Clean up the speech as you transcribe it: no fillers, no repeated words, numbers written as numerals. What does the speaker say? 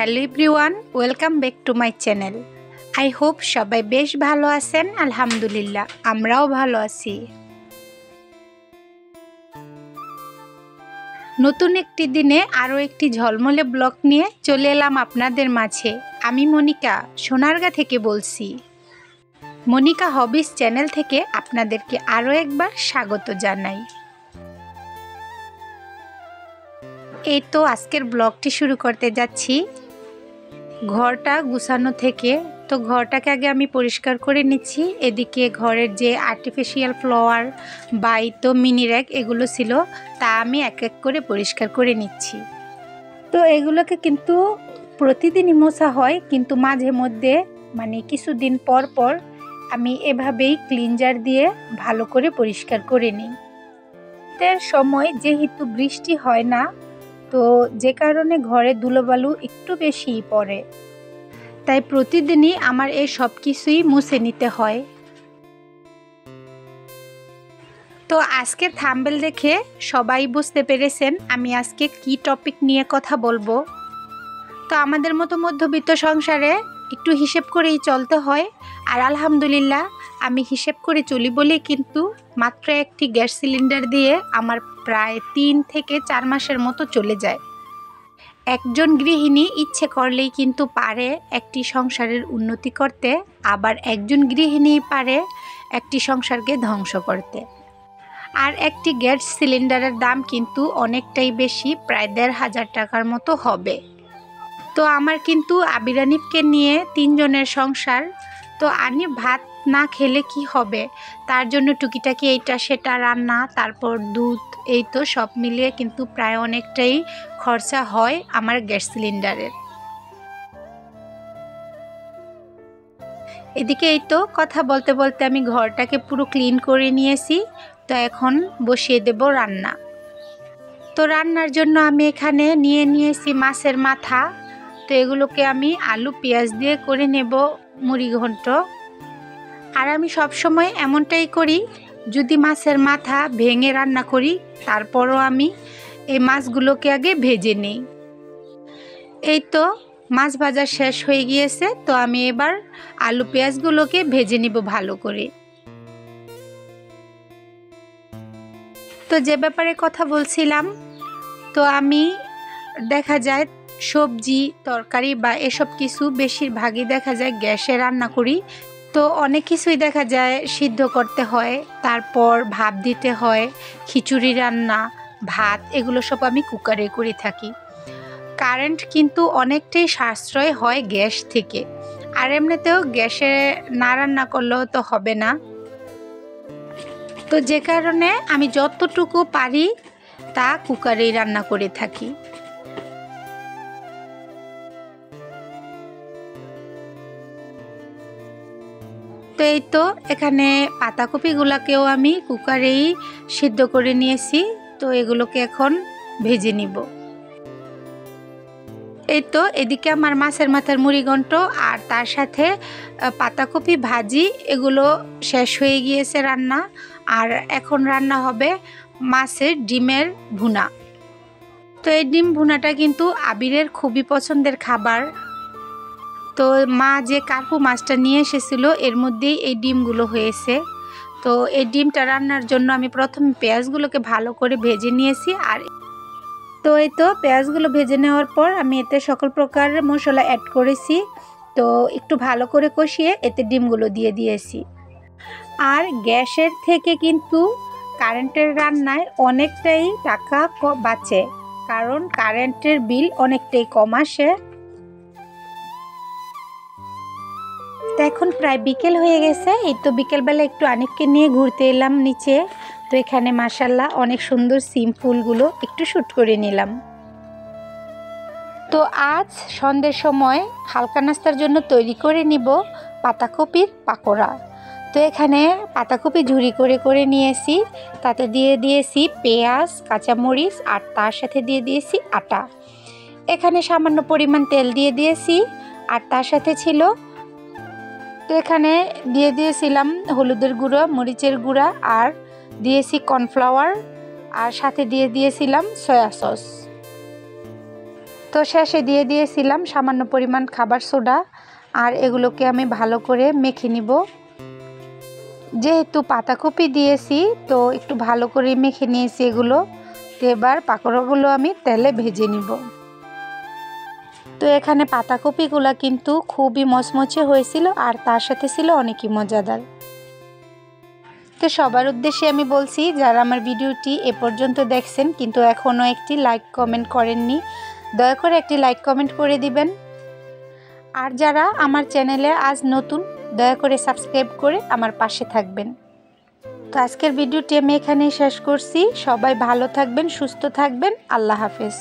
Hello everyone, welcome back to my channel. I hope সবাই বেশ ভালো আছেন। আলহামদুলিল্লাহ, আমরাও ভালো আছি। নতুন একটি দিনে আরও একটি ঝলমলে ব্লগ নিয়ে চলে এলাম আপনাদের মাঝে। আমি মনিকা সোনারগাঁ থেকে বলছি। মনিকা হবিস চ্যানেল থেকে আপনাদেরকে আরও একবার স্বাগত জানাই। এই তো আজকের ব্লগটি শুরু করতে যাচ্ছি ঘরটা গুছানো থেকে। তো ঘরটাকে আগে আমি পরিষ্কার করে নিচ্ছি। এদিকে ঘরের যে আর্টিফিশিয়াল ফ্লাওয়ার বা তো মিনি র্যাক এগুলো ছিল তা আমি এক এক করে পরিষ্কার করে নিচ্ছি। তো এগুলোকে কিন্তু প্রতিদিনই মোছা হয়, কিন্তু মাঝে মধ্যে কিছুদিন পর পর আমি এভাবেই ক্লিনজার দিয়ে ভালো করে পরিষ্কার করে নিই। শীতের সময় যেহেতু বৃষ্টি হয় না, তো যে কারণে ঘরে ধুলোবালু একটু বেশিই পড়ে, তাই প্রতিদিনই আমার এই সব কিছুই মুছে নিতে হয়। তো আজকের থাম্বনেল দেখে সবাই বুঝতে পেরেছেন আমি আজকে কি টপিক নিয়ে কথা বলবো। তো আমাদের মতো মধ্যবিত্ত সংসারে একটু হিসেব করেই চলতে হয়, আর আলহামদুলিল্লাহ আমি হিসেব করে চলি বলেই কিন্তু মাত্র একটি গ্যাস সিলিন্ডার দিয়ে আমার প্রায় 3 থেকে 4 মাসের মতো চলে যায়। একজন গৃহিণী ইচ্ছে করলেই কিন্তু পারে একটি সংসারের উন্নতি করতে, আবার একজন গৃহিণী পারে একটি সংসারকে ধ্বংস করতে। আর একটি গ্যাস সিলিন্ডারের দাম কিন্তু অনেকটাই বেশি, প্রায় ১৫০০ টাকার মতো হবে। তো আমার কিন্তু আবির আনিফকে নিয়ে 3 জনের সংসার। তো আনিফ ভাত না খেলে কি হবে, তার জন্য টুকিটাকি এইটা সেটা রান্না, তারপর দুধ, এই তো সব মিলিয়ে কিন্তু প্রায় অনেকটাই খরচা হয় আমার গ্যাস সিলিন্ডারের। এদিকে এই তো কথা বলতে বলতে আমি ঘরটাকে পুরো ক্লিন করে নিয়েছি। তো এখন বসিয়ে দেব রান্না। তো রান্নার জন্য আমি এখানে নিয়েছি মাছের মাথা। তো এগুলোকে আমি আলু পেঁয়াজ দিয়ে করে নেব মুড়ি ঘন্ট। আর আমি সব সময় এমনটাই করি, যদি মাছের মাথা ভেঙে রান্না করি তারপরও আমি এই মাছগুলোকে আগে ভেজে নিই। এই তো মাছ ভাজা শেষ হয়ে গিয়েছে। তো আমি এবার আলু পেঁয়াজগুলোকে ভেজে নিব ভালো করে। তো যে ব্যাপারে কথা বলছিলাম, তো আমি দেখা যায় সবজি তরকারি বা এসব কিছু বেশিরভাগই দেখা যায় গ্যাসে রান্না করি। তো অনেক কিছুই দেখা যায় সিদ্ধ করতে হয়, তারপর ভাপ দিতে হয়, খিচুড়ি রান্না, ভাত, এগুলো সব আমি কুকারে করে থাকি। কারেন্ট কিন্তু অনেকটাই সাশ্রয় হয় গ্যাস থেকে, আর এমনিতেও গ্যাসে না রান্না করলেও তো হবে না। তো যে কারণে আমি যতটুকু পারি তা কুকারেই রান্না করে থাকি। তো এই তো এখানে পাতাকপিগুলোকেও আমি কুকারেই সিদ্ধ করে নিয়েছি। তো এগুলোকে এখন ভেজে নিব। এই তো এদিকে আমার মাছের মাথার মুড়ি ঘন্ট আর তার সাথে পাতাকপি ভাজি এগুলো শেষ হয়ে গিয়েছে রান্না। আর এখন রান্না হবে মাছের ডিমের ভুনা। তো এই ডিম ভুনাটা কিন্তু আবিরের খুবই পছন্দের খাবার। তো মা যে কার্পু মাছটা নিয়ে এসেছিল এর মধ্যেই এই ডিমগুলো হয়েছে। তো এই ডিমটা রান্নার জন্য আমি প্রথমে পেঁয়াজগুলোকে ভালো করে ভেজে নিয়েছি। আর তো এই তো পেঁয়াজগুলো ভেজে নেওয়ার পর আমি এতে সকল প্রকার মশলা অ্যাড করেছি। তো একটু ভালো করে কষিয়ে এতে ডিমগুলো দিয়ে দিয়েছি। আর গ্যাসের থেকে কিন্তু কারেন্টের রান্নায় অনেকটাই টাকা বাঁচে, কারণ কারেন্টের বিল অনেকটাই কম আসে। তো এখন প্রায় বিকেল হয়ে গেছে। এই তো বিকেলবেলা একটু আনিফকে নিয়ে ঘুরতে এলাম নিচে। তো এখানে মাশাআল্লাহ অনেক সুন্দর সিম ফুলগুলো একটু শ্যুট করে নিলাম। তো আজ সন্ধ্যের সময় হালকা নাস্তার জন্য তৈরি করে নিব পাতাকপির পাকোড়া। তো এখানে পাতাকপি ঝুরি করে করে নিয়েছি, তাতে দিয়ে দিয়েছি পেঁয়াজ, কাঁচামরিচ, আর তার সাথে দিয়ে দিয়েছি আটা। এখানে সামান্য পরিমাণ তেল দিয়ে দিয়েছি, আর তার সাথে ছিল, তো এখানে দিয়ে দিয়েছিলাম হলুদের গুঁড়ো, মরিচের গুঁড়া, আর দিয়েছি কর্নফ্লাওয়ার, আর সাথে দিয়ে দিয়েছিলাম সয়া সস। তো শেষে দিয়ে দিয়েছিলাম সামান্য পরিমাণ খাবার সোডা, আর এগুলোকে আমি ভালো করে মেখে নিব। যেহেতু পাতাকপি দিয়েছি তো একটু ভালো করে মেখে নিয়েছি এগুলো। তো এবার পাকোড়াগুলো আমি তেলে ভেজে নিব। তো এখানে পাতাকপিগুলো কিন্তু খুবই মচমচে হয়েছিল, আর তার সাথে ছিল অনেকই মজাদার। তো সবার উদ্দেশ্যে আমি বলছি, যারা আমার ভিডিওটি এ পর্যন্ত দেখছেন কিন্তু এখনও একটি লাইক কমেন্ট করেননি, দয়া করে একটি লাইক কমেন্ট করে দিবেন। আর যারা আমার চ্যানেলে আজ নতুন, দয়া করে সাবস্ক্রাইব করে আমার পাশে থাকবেন। তো আজকের ভিডিওটি আমি এখানেই শেষ করছি। সবাই ভালো থাকবেন, সুস্থ থাকবেন। আল্লাহ হাফেজ।